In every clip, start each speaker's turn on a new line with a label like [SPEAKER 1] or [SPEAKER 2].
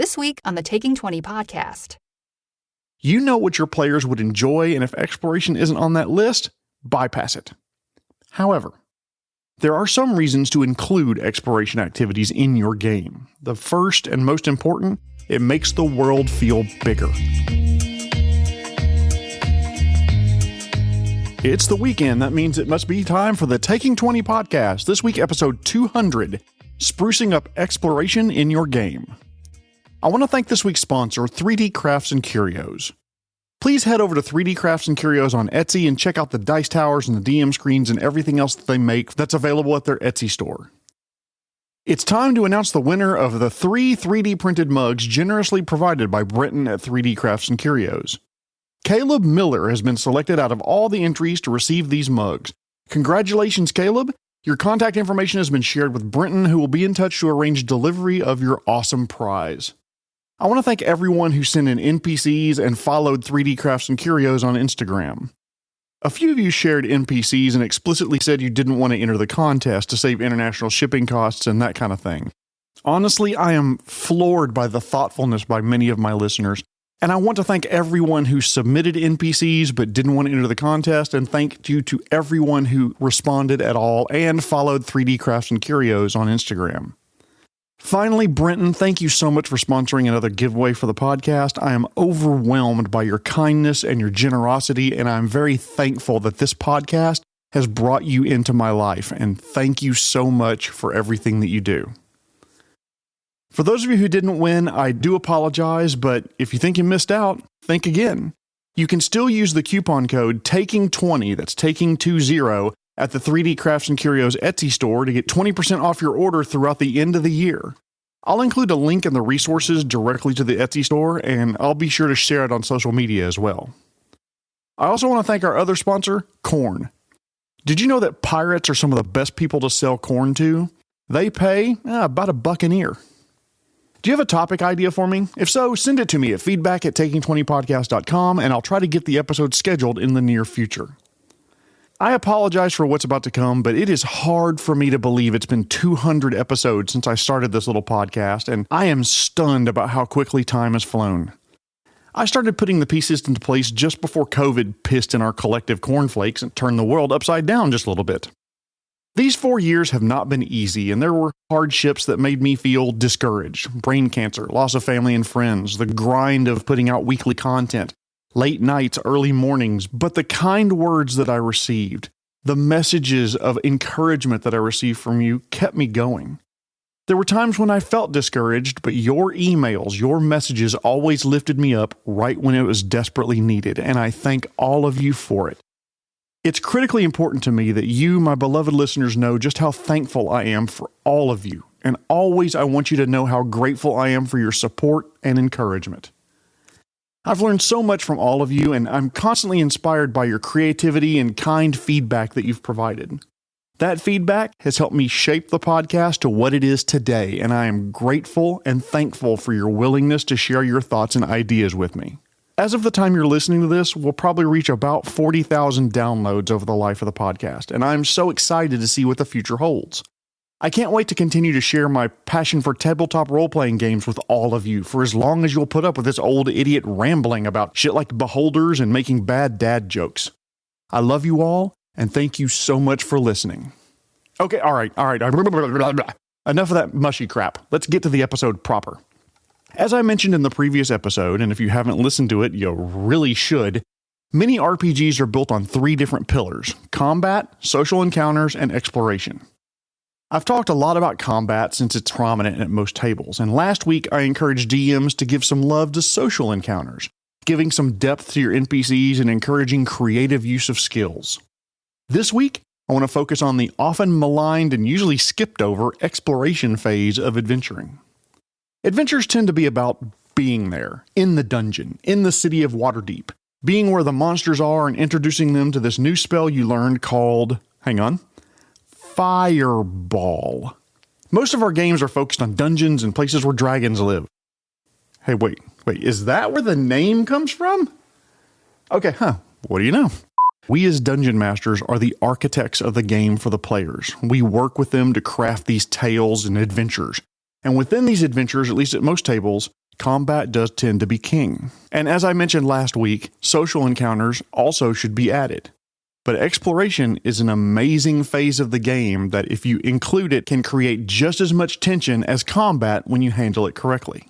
[SPEAKER 1] This week on the Taking 20 podcast.
[SPEAKER 2] You know what your players would enjoy, and if exploration isn't on that list, bypass it. However, there are some reasons to include exploration activities in your game. The first and most important, it makes the world feel bigger. It's the weekend. That means it must be time for the Taking 20 podcast. This week, episode 200, Sprucing Up Exploration in Your Game. I want to thank this week's sponsor, 3D Crafts and Curios. Please head over to 3D Crafts and Curios on Etsy and check out the dice towers and the DM screens and everything else that they make that's available at their Etsy store. It's time to announce the winner of the 3 3D printed mugs generously provided by Brenton at 3D Crafts and Curios. Caleb Miller has been selected out of all the entries to receive these mugs. Congratulations, Caleb! Your contact information has been shared with Brenton, who will be in touch to arrange delivery of your awesome prize. I want to thank everyone who sent in NPCs and followed 3D Crafts and Curios on Instagram. A few of you shared NPCs and explicitly said you didn't want to enter the contest to save international shipping costs and that kind of thing. Honestly, I am floored by the thoughtfulness by many of my listeners, and I want to thank everyone who submitted NPCs but didn't want to enter the contest, and thank you to everyone who responded at all and followed 3D Crafts and Curios on Instagram. Finally, Brenton, thank you so much for sponsoring another giveaway for the podcast. I am overwhelmed by your kindness and your generosity, and I'm very thankful that this podcast has brought you into my life, and thank you so much for everything that you do. For those of you who didn't win, I do apologize, but if you think you missed out, think again. You can still use the coupon code TAKING20, that's TAKING20, at the 3D Crafts and Curios Etsy store to get 20% off your order throughout the end of the year. I'll include a link in the resources directly to the Etsy store, and I'll be sure to share it on social media as well. I also want to thank our other sponsor, Corn. Did you know that pirates are some of the best people to sell corn to? They pay about $1 an ear. Do you have a topic idea for me? If so, send it to me at feedback@taking20podcast.com, and I'll try to get the episode scheduled in the near future. I apologize for what's about to come, but it is hard for me to believe it's been 200 episodes since I started this little podcast, and I am stunned about how quickly time has flown. I started putting the pieces into place just before COVID pissed in our collective cornflakes and turned the world upside down just a little bit. These 4 years have not been easy, and there were hardships that made me feel discouraged. Brain cancer, loss of family and friends, the grind of putting out weekly content, late nights, early mornings, but the kind words that I received, the messages of encouragement that I received from you kept me going. There were times when I felt discouraged, but your emails, your messages always lifted me up right when it was desperately needed, and I thank all of you for it. It's critically important to me that you, my beloved listeners, know just how thankful I am for all of you, and always I want you to know how grateful I am for your support and encouragement. I've learned so much from all of you, and I'm constantly inspired by your creativity and kind feedback that you've provided. That feedback has helped me shape the podcast to what it is today, and I am grateful and thankful for your willingness to share your thoughts and ideas with me. As of the time you're listening to this, we'll probably reach about 40,000 downloads over the life of the podcast, and I'm so excited to see what the future holds. I can't wait to continue to share my passion for tabletop role-playing games with all of you for as long as you'll put up with this old idiot rambling about shit like beholders and making bad dad jokes. I love you all, and thank you so much for listening. Okay, all right. Enough of that mushy crap. Let's get to the episode proper. As I mentioned in the previous episode, and if you haven't listened to it, you really should, many RPGs are built on 3 different pillars: combat, social encounters, and exploration. I've talked a lot about combat since it's prominent at most tables, and last week I encouraged DMs to give some love to social encounters, giving some depth to your NPCs and encouraging creative use of skills. This week, I want to focus on the often maligned and usually skipped over exploration phase of adventuring. Adventures tend to be about being there, in the dungeon, in the city of Waterdeep, being where the monsters are and introducing them to this new spell you learned called, Fireball. Most of our games are focused on dungeons and places where dragons live. Hey, wait, is that where the name comes from? Okay, what do you know? We as dungeon masters are the architects of the game for the players. We work with them to craft these tales and adventures. And within these adventures, at least at most tables, combat does tend to be king. And as I mentioned last week, social encounters also should be added. But exploration is an amazing phase of the game that, if you include it, can create just as much tension as combat when you handle it correctly.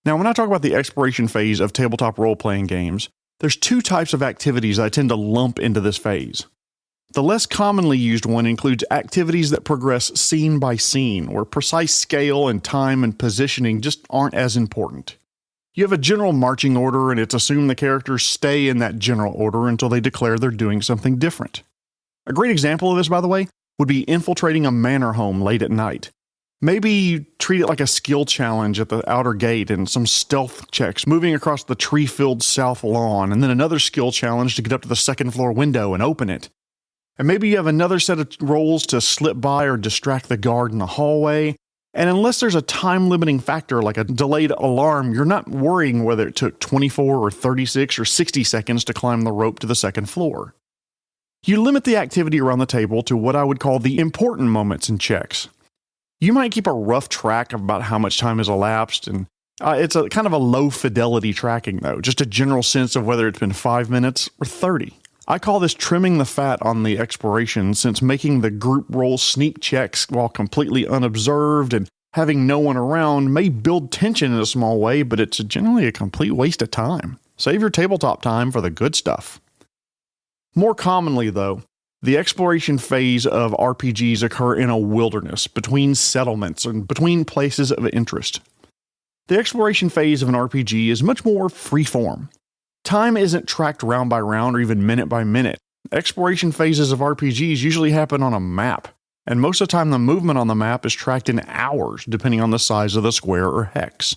[SPEAKER 2] Now, when I talk about the exploration phase of tabletop role-playing games, there's two types of activities I tend to lump into this phase. The less commonly used one includes activities that progress scene by scene, where precise scale and time and positioning just aren't as important. You have a general marching order, and it's assumed the characters stay in that general order until they declare they're doing something different. A great example of this, by the way, would be infiltrating a manor home late at night. Maybe you treat it like a skill challenge at the outer gate and some stealth checks moving across the tree-filled south lawn, and then another skill challenge to get up to the second floor window and open it. And maybe you have another set of roles to slip by or distract the guard in the hallway. And unless there's a time-limiting factor like a delayed alarm, you're not worrying whether it took 24 or 36 or 60 seconds to climb the rope to the second floor. You limit the activity around the table to what I would call the important moments in checks. You might keep a rough track about how much time has elapsed, and it's a kind of a low-fidelity tracking, though, just a general sense of whether it's been 5 minutes or 30. I call this trimming the fat on the exploration, since making the group roll sneak checks while completely unobserved and having no one around may build tension in a small way, but it's generally a complete waste of time. Save your tabletop time for the good stuff. More commonly, though, the exploration phase of RPGs occur in a wilderness, between settlements, and between places of interest. The exploration phase of an RPG is much more free-form. Time isn't tracked round by round or even minute by minute. Exploration phases of RPGs usually happen on a map, and most of the time the movement on the map is tracked in hours, depending on the size of the square or hex.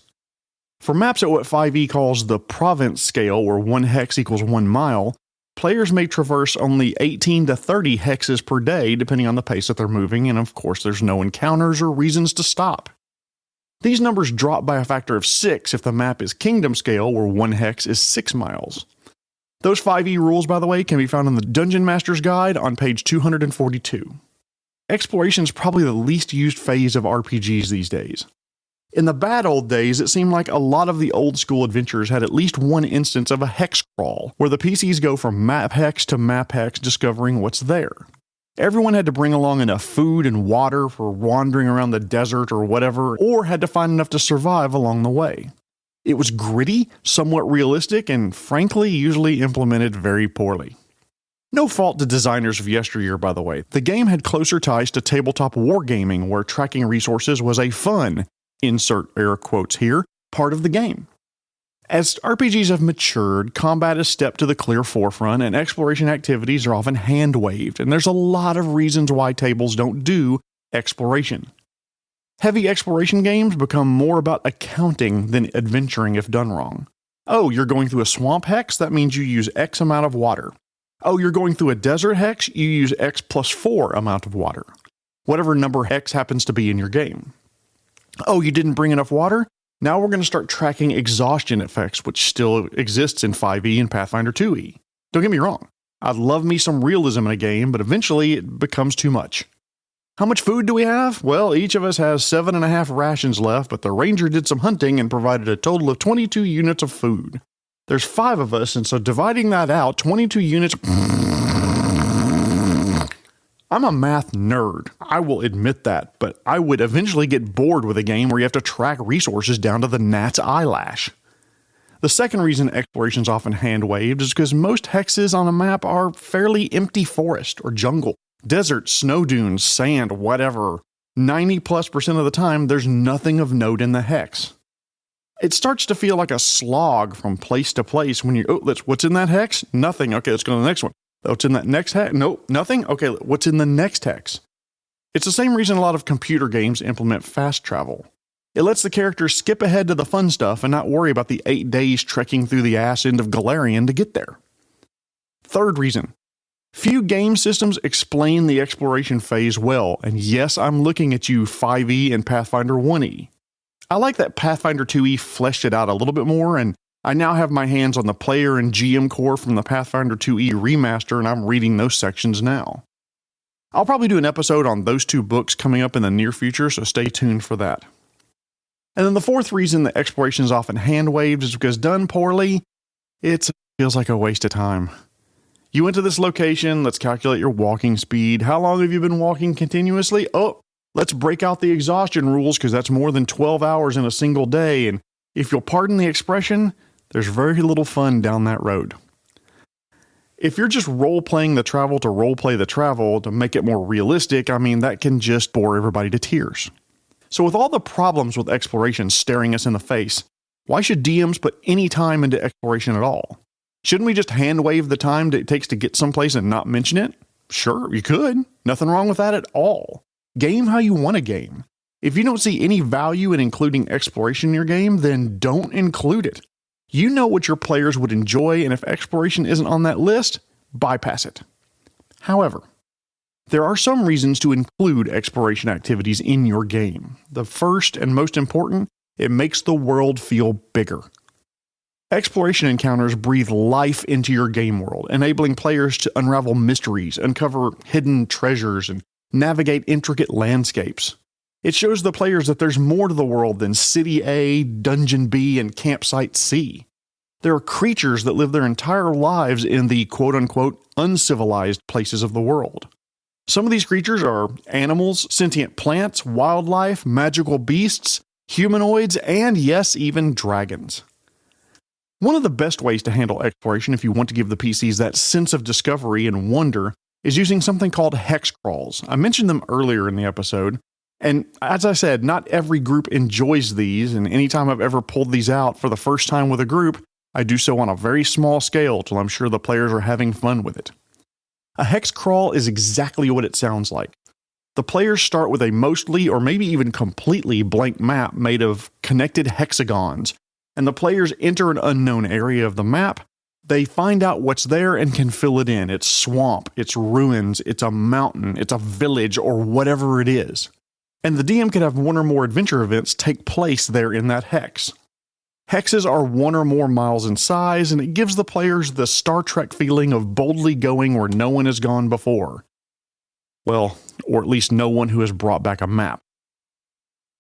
[SPEAKER 2] For maps at what 5e calls the province scale, where 1 hex equals 1 mile, players may traverse only 18 to 30 hexes per day, depending on the pace that they're moving, and of course there's no encounters or reasons to stop. These numbers drop by a factor of 6 if the map is kingdom scale, where 1 hex is 6 miles. Those 5e rules, by the way, can be found in the Dungeon Master's Guide on page 242. Exploration is probably the least used phase of RPGs these days. In the bad old days, it seemed like a lot of the old school adventures had at least one instance of a hexcrawl, where the PCs go from map hex to map hex discovering what's there. Everyone had to bring along enough food and water for wandering around the desert or whatever, or had to find enough to survive along the way. It was gritty, somewhat realistic, and frankly, usually implemented very poorly. No fault to designers of yesteryear, by the way. The game had closer ties to tabletop wargaming, where tracking resources was a fun, insert air quotes here, part of the game. As RPGs have matured, combat has stepped to the clear forefront, and exploration activities are often hand-waved, and there's a lot of reasons why tables don't do exploration. Heavy exploration games become more about accounting than adventuring if done wrong. Oh, you're going through a swamp hex? That means you use X amount of water. Oh, you're going through a desert hex? You use X plus 4 amount of water. Whatever number X happens to be in your game. Oh, you didn't bring enough water? Now we're going to start tracking exhaustion effects, which still exists in 5e and Pathfinder 2e. Don't get me wrong, I'd love me some realism in a game, but eventually it becomes too much. How much food do we have? Well, each of us has 7.5 rations left, but the ranger did some hunting and provided a total of 22 units of food. There's 5 of us, and so dividing that out, 22 units... I'm a math nerd, I will admit that, but I would eventually get bored with a game where you have to track resources down to the gnat's eyelash. The second reason exploration is often hand-waved is because most hexes on a map are fairly empty forest or jungle. Desert, snow dunes, sand, whatever. 90+% of the time, there's nothing of note in the hex. It starts to feel like a slog from place to place when what's in that hex? Nothing. Okay, let's go to the next one. What's in that next hex? Nope, nothing? Okay, what's in the next hex? It's the same reason a lot of computer games implement fast travel. It lets the character skip ahead to the fun stuff and not worry about the 8 days trekking through the ass end of Galarian to get there. Third reason. Few game systems explain the exploration phase well, and yes, I'm looking at you 5e and Pathfinder 1e. I like that Pathfinder 2e fleshed it out a little bit more, and I now have my hands on the player and GM core from the Pathfinder 2e remaster, and I'm reading those sections now. I'll probably do an episode on those 2 books coming up in the near future, so stay tuned for that. And then the fourth reason that exploration is often hand-waved is because done poorly, it feels like a waste of time. You went to this location, let's calculate your walking speed. How long have you been walking continuously? Oh, let's break out the exhaustion rules because that's more than 12 hours in a single day. And if you'll pardon the expression, there's very little fun down that road. If you're just role-playing the travel to role-play the travel to make it more realistic, that can just bore everybody to tears. So with all the problems with exploration staring us in the face, why should DMs put any time into exploration at all? Shouldn't we just hand-wave the time that it takes to get someplace and not mention it? Sure, you could. Nothing wrong with that at all. Game how you want to game. If you don't see any value in including exploration in your game, then don't include it. You know what your players would enjoy, and if exploration isn't on that list, bypass it. However, there are some reasons to include exploration activities in your game. The first and most important, it makes the world feel bigger. Exploration encounters breathe life into your game world, enabling players to unravel mysteries, uncover hidden treasures, and navigate intricate landscapes. It shows the players that there's more to the world than City A, Dungeon B, and Campsite C. There are creatures that live their entire lives in the quote-unquote uncivilized places of the world. Some of these creatures are animals, sentient plants, wildlife, magical beasts, humanoids, and yes, even dragons. One of the best ways to handle exploration if you want to give the PCs that sense of discovery and wonder is using something called hexcrawls. I mentioned them earlier in the episode, and as I said, not every group enjoys these, and anytime I've ever pulled these out for the first time with a group, I do so on a very small scale till I'm sure the players are having fun with it. A hexcrawl is exactly what it sounds like. The players start with a mostly or maybe even completely blank map made of connected hexagons, and the players enter an unknown area of the map. They find out what's there and can fill it in. It's swamp, it's ruins, it's a mountain, it's a village, or whatever it is. And the DM can have one or more adventure events take place there in that hex. Hexes are 1 or more miles in size, and it gives the players the Star Trek feeling of boldly going where no one has gone before. Well, or at least no one who has brought back a map.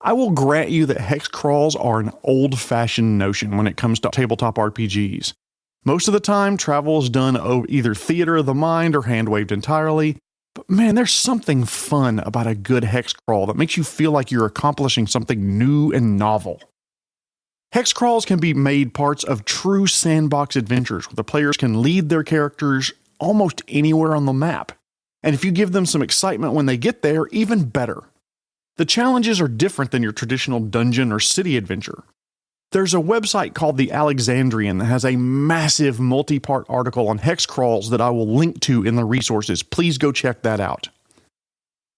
[SPEAKER 2] I will grant you that hex crawls are an old-fashioned notion when it comes to tabletop RPGs. Most of the time, travel is done either theater of the mind or hand-waved entirely, but man, there's something fun about a good hex crawl that makes you feel like you're accomplishing something new and novel. Hex crawls can be made parts of true sandbox adventures where the players can lead their characters almost anywhere on the map. And if you give them some excitement when they get there, even better. The challenges are different than your traditional dungeon or city adventure. There's a website called the Alexandrian that has a massive multi-part article on hex crawls that I will link to in the resources. Please go check that out.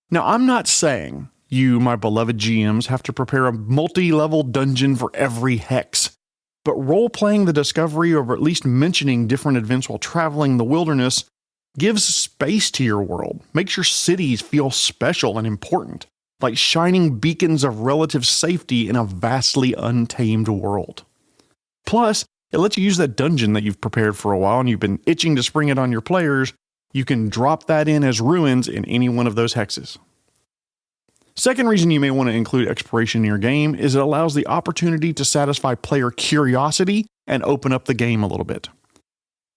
[SPEAKER 2] Now, I'm not saying you, my beloved GMs, have to prepare a multi-level dungeon for every hex. But role-playing the discovery, or at least mentioning different events while traveling the wilderness, gives space to your world, makes your cities feel special and important, like shining beacons of relative safety in a vastly untamed world. Plus, it lets you use that dungeon that you've prepared for a while and you've been itching to spring it on your players. You can drop that in as ruins in any one of those hexes. Second reason you may want to include exploration in your game is it allows the opportunity to satisfy player curiosity and open up the game a little bit.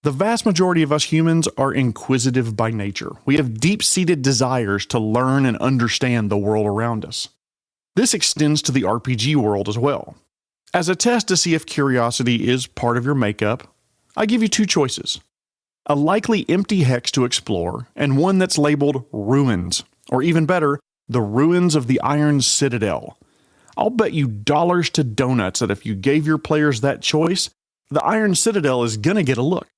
[SPEAKER 2] The vast majority of us humans are inquisitive by nature. We have deep-seated desires to learn and understand the world around us. This extends to the RPG world as well. As a test to see if curiosity is part of your makeup, I give you 2 choices. A likely empty hex to explore, and one that's labeled Ruins, or even better, the Ruins of the Iron Citadel. I'll bet you dollars to donuts that if you gave your players that choice, the Iron Citadel is gonna get a look.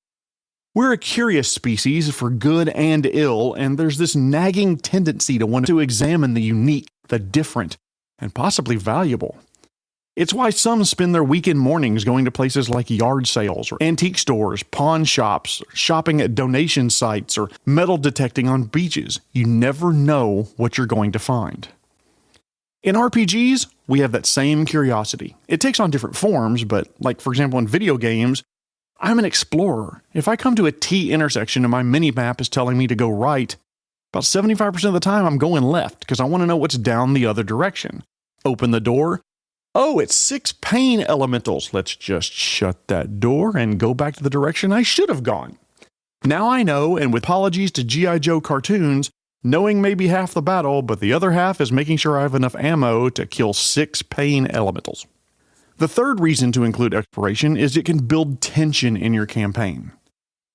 [SPEAKER 2] We're a curious species for good and ill, and there's this nagging tendency to want to examine the unique, the different, and possibly valuable. It's why some spend their weekend mornings going to places like yard sales or antique stores, pawn shops, shopping at donation sites, or metal detecting on beaches. You never know what you're going to find. In RPGs, we have that same curiosity. It takes on different forms, but like for example in video games, I'm an explorer. If I come to a T intersection and my mini-map is telling me to go right, about 75% of the time I'm going left because I want to know what's down the other direction. Open the door. Oh, it's 6 pain elementals. Let's just shut that door and go back to the direction I should have gone. Now I know, and with apologies to G.I. Joe cartoons, knowing may be half the battle, but the other half is making sure I have enough ammo to kill 6 pain elementals. The third reason to include exploration is it can build tension in your campaign.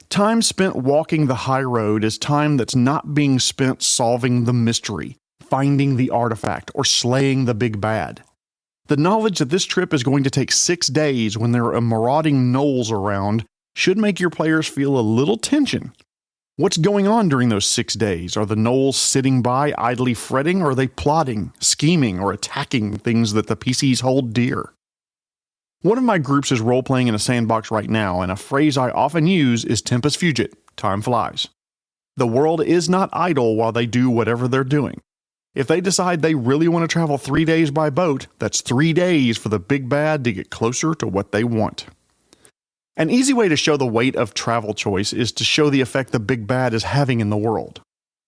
[SPEAKER 2] Time spent walking the high road is time that's not being spent solving the mystery, finding the artifact, or slaying the big bad. The knowledge that this trip is going to take 6 days when there are marauding gnolls around should make your players feel a little tension. What's going on during those 6 days? Are the gnolls sitting by idly fretting, or are they plotting, scheming, or attacking things that the PCs hold dear? One of my groups is role-playing in a sandbox right now, and a phrase I often use is tempus fugit, time flies. The world is not idle while they do whatever they're doing. If they decide they really want to travel 3 days by boat, that's 3 days for the big bad to get closer to what they want. An easy way to show the weight of travel choice is to show the effect the big bad is having in the world.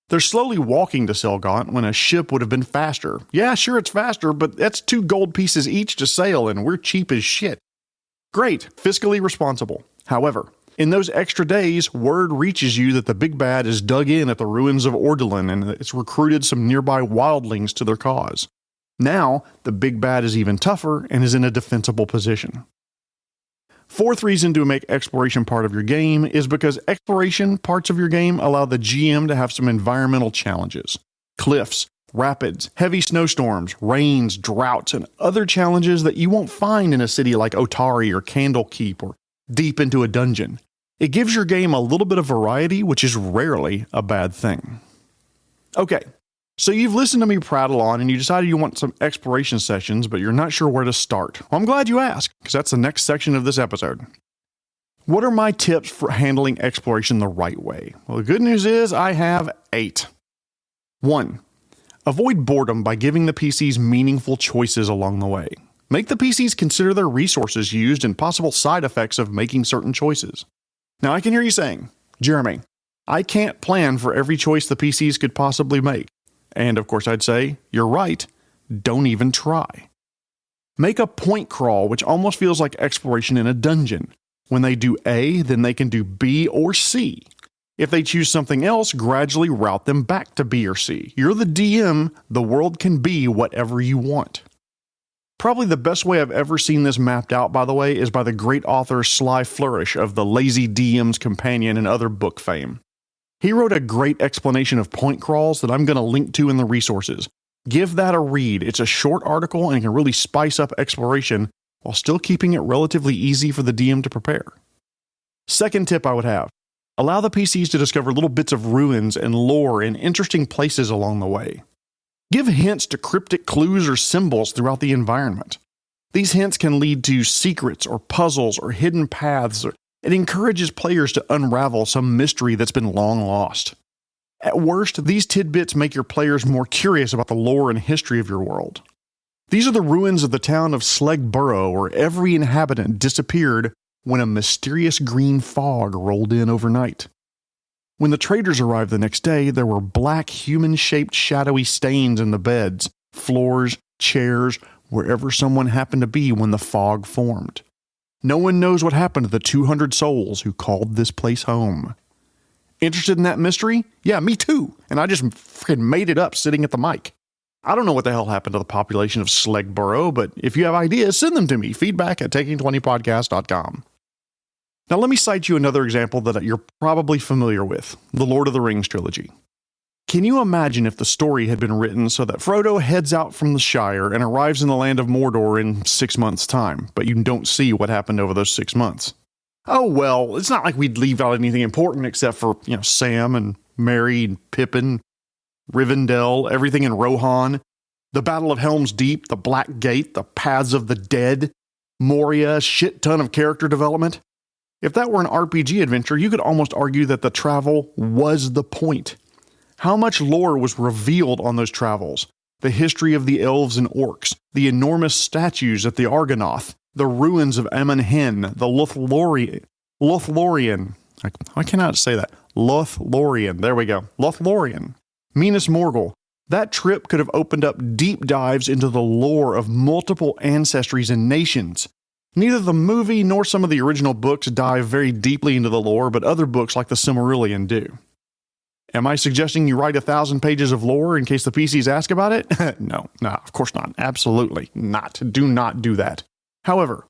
[SPEAKER 2] They're slowly walking to Selgaunt when a ship would have been faster. Yeah, sure it's faster, but that's 2 gold pieces each to sail, and we're cheap as shit. Great, fiscally responsible. However, in those extra days, word reaches you that the big bad is dug in at the ruins of Ordolin and it's recruited some nearby wildlings to their cause. Now, the big bad is even tougher and is in a defensible position. Fourth reason to make exploration part of your game is because exploration parts of your game allow the GM to have some environmental challenges. Cliffs, rapids, heavy snowstorms, rains, droughts, and other challenges that you won't find in a city like Otari or Candlekeep or deep into a dungeon. It gives your game a little bit of variety, which is rarely a bad thing. Okay, so you've listened to me prattle on and you decided you want some exploration sessions, but you're not sure where to start. Well, I'm glad you asked, because that's the next section of this episode. What are my tips for handling exploration the right way? Well, the good news is I have 8. 1. Avoid boredom by giving the PCs meaningful choices along the way. Make the PCs consider their resources used and possible side effects of making certain choices. Now, I can hear you saying, Jeremy, I can't plan for every choice the PCs could possibly make. And of course I'd say, you're right, don't even try. Make a point crawl, which almost feels like exploration in a dungeon. When they do A, then they can do B or C. If they choose something else, gradually route them back to B or C. You're the DM, the world can be whatever you want. Probably the best way I've ever seen this mapped out, by the way, is by the great author Sly Flourish of The Lazy DM's Companion and other book fame. He wrote a great explanation of point crawls that I'm going to link to in the resources. Give that a read. It's a short article and it can really spice up exploration while still keeping it relatively easy for the DM to prepare. Second tip I would have, allow the PCs to discover little bits of ruins and lore in interesting places along the way. Give hints to cryptic clues or symbols throughout the environment. These hints can lead to secrets or puzzles or hidden paths. It encourages players to unravel some mystery that's been long lost. At worst, these tidbits make your players more curious about the lore and history of your world. These are the ruins of the town of Slegborough, where every inhabitant disappeared when a mysterious green fog rolled in overnight. When the traders arrived the next day, there were black human-shaped shadowy stains in the beds, floors, chairs, wherever someone happened to be when the fog formed. No one knows what happened to the 200 souls who called this place home. Interested in that mystery? Yeah, me too. And I just freaking made it up sitting at the mic. I don't know what the hell happened to the population of Slegborough, but if you have ideas, send them to me. feedback@taking20podcast.com. Now let me cite you another example that you're probably familiar with, the Lord of the Rings trilogy. Can you imagine if the story had been written so that Frodo heads out from the Shire and arrives in the land of Mordor in 6 months' time, but you don't see what happened over those 6 months? Oh well, it's not like we'd leave out anything important except for, Sam and Merry and Pippin, Rivendell, everything in Rohan, the Battle of Helm's Deep, the Black Gate, the Paths of the Dead, Moria, shit ton of character development. If that were an RPG adventure, you could almost argue that the travel was the point. How much lore was revealed on those travels? The history of the elves and orcs, the enormous statues at the Argonath, the ruins of Amon Hen, the Lothlorien. I cannot say that. Lothlorien. There we go. Lothlorien. Minas Morgul. That trip could have opened up deep dives into the lore of multiple ancestries and nations. Neither the movie nor some of the original books dive very deeply into the lore, but other books like the Silmarillion do. Am I suggesting you write 1,000 pages of lore in case the PCs ask about it? No, of course not. Absolutely not. Do not do that. However,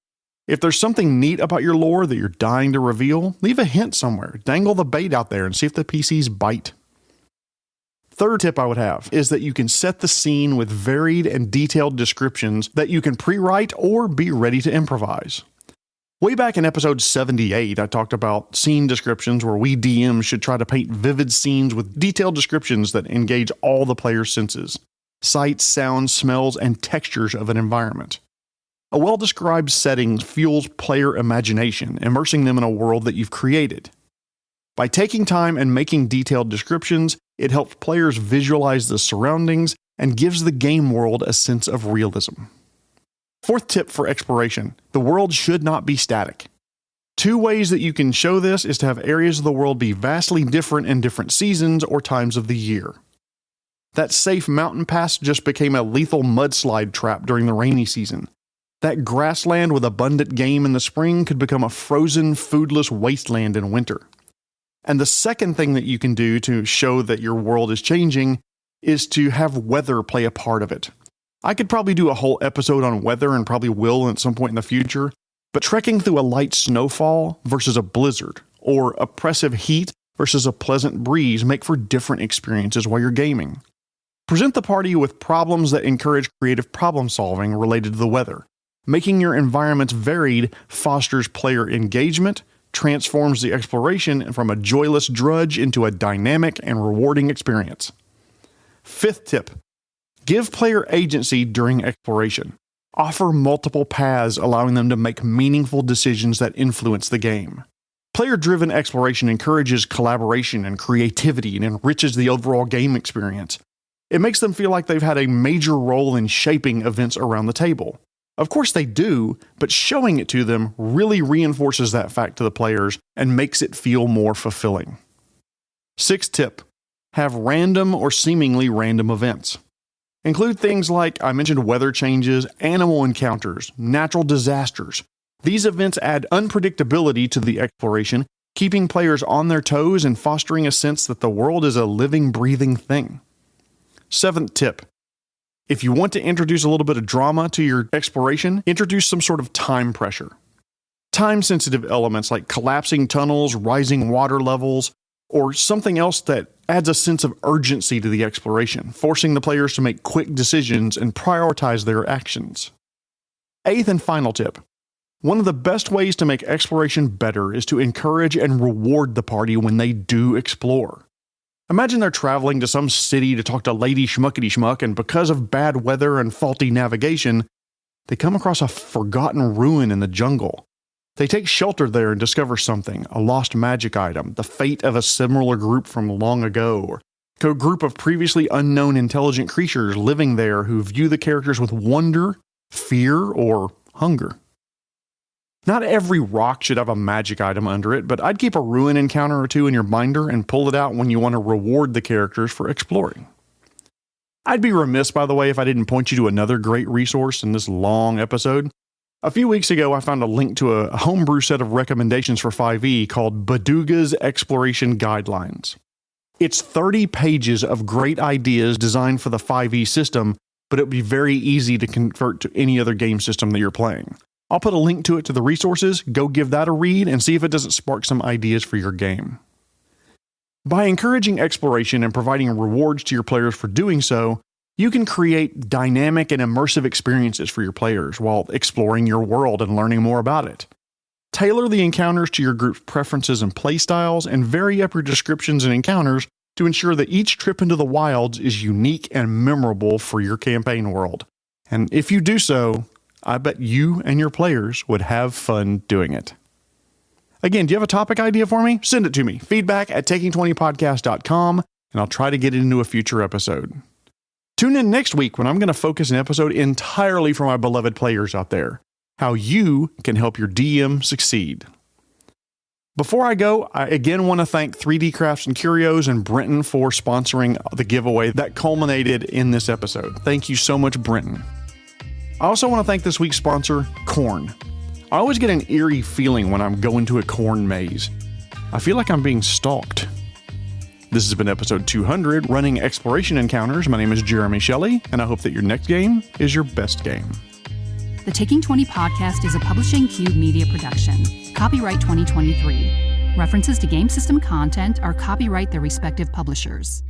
[SPEAKER 2] if there's something neat about your lore that you're dying to reveal, leave a hint somewhere. Dangle the bait out there and see if the PCs bite. Third tip I would have is that you can set the scene with varied and detailed descriptions that you can pre-write or be ready to improvise. Way back in episode 78, I talked about scene descriptions where we DMs should try to paint vivid scenes with detailed descriptions that engage all the player's senses: sights, sounds, smells, and textures of an environment. A well-described setting fuels player imagination, immersing them in a world that you've created. By taking time and making detailed descriptions, it helps players visualize the surroundings and gives the game world a sense of realism. Fourth tip for exploration: the world should not be static. Two ways that you can show this is to have areas of the world be vastly different in different seasons or times of the year. That safe mountain pass just became a lethal mudslide trap during the rainy season. That grassland with abundant game in the spring could become a frozen, foodless wasteland in winter. And the second thing that you can do to show that your world is changing is to have weather play a part of it. I could probably do a whole episode on weather, and probably will at some point in the future, but trekking through a light snowfall versus a blizzard, or oppressive heat versus a pleasant breeze make for different experiences while you're gaming. Present the party with problems that encourage creative problem solving related to the weather. Making your environments varied fosters player engagement, transforms the exploration from a joyless drudge into a dynamic and rewarding experience. Fifth tip: give player agency during exploration. Offer multiple paths, allowing them to make meaningful decisions that influence the game. Player-driven exploration encourages collaboration and creativity and enriches the overall game experience. It makes them feel like they've had a major role in shaping events around the table. Of course they do, but showing it to them really reinforces that fact to the players and makes it feel more fulfilling. Sixth tip: have random or seemingly random events. Include things like, I mentioned, weather changes, animal encounters, natural disasters. These events add unpredictability to the exploration, keeping players on their toes and fostering a sense that the world is a living, breathing thing. Seventh tip: if you want to introduce a little bit of drama to your exploration, introduce some sort of time pressure. Time-sensitive elements like collapsing tunnels, rising water levels, or something else that adds a sense of urgency to the exploration, forcing the players to make quick decisions and prioritize their actions. Eighth and final tip: one of the best ways to make exploration better is to encourage and reward the party when they do explore. Imagine they're traveling to some city to talk to Lady Schmuckety-Schmuck, and because of bad weather and faulty navigation, they come across a forgotten ruin in the jungle. They take shelter there and discover something: a lost magic item, the fate of a similar group from long ago, or a group of previously unknown intelligent creatures living there who view the characters with wonder, fear, or hunger. Not every rock should have a magic item under it, but I'd keep a ruin encounter or two in your binder and pull it out when you want to reward the characters for exploring. I'd be remiss, by the way, if I didn't point you to another great resource in this long episode. A few weeks ago, I found a link to a homebrew set of recommendations for 5e called Baduga's Exploration Guidelines. It's 30 pages of great ideas designed for the 5e system, but it would be very easy to convert to any other game system that you're playing. I'll put a link to it to the resources. Go give that a read and see if it doesn't spark some ideas for your game. By encouraging exploration and providing rewards to your players for doing so, you can create dynamic and immersive experiences for your players while exploring your world and learning more about it. Tailor the encounters to your group's preferences and playstyles, and vary up your descriptions and encounters to ensure that each trip into the wilds is unique and memorable for your campaign world. And if you do so, I bet you and your players would have fun doing it. Again, do you have a topic idea for me? Send it to me. feedback@taking20podcast.com, and I'll try to get it into a future episode. Tune in next week when I'm going to focus an episode entirely for my beloved players out there. How you can help your DM succeed. Before I go, I again want to thank 3D Crafts and Curios and Brenton for sponsoring the giveaway that culminated in this episode. Thank you so much, Brenton. I also want to thank this week's sponsor, Corn. I always get an eerie feeling when I'm going to a corn maze. I feel like I'm being stalked. This has been episode 200, Running Exploration Encounters. My name is Jeremy Shelley, and I hope that your next game is your best game.
[SPEAKER 1] The Taking 20 podcast is a Publishing Cube media production. Copyright 2023. References to game system content are copyright their respective publishers.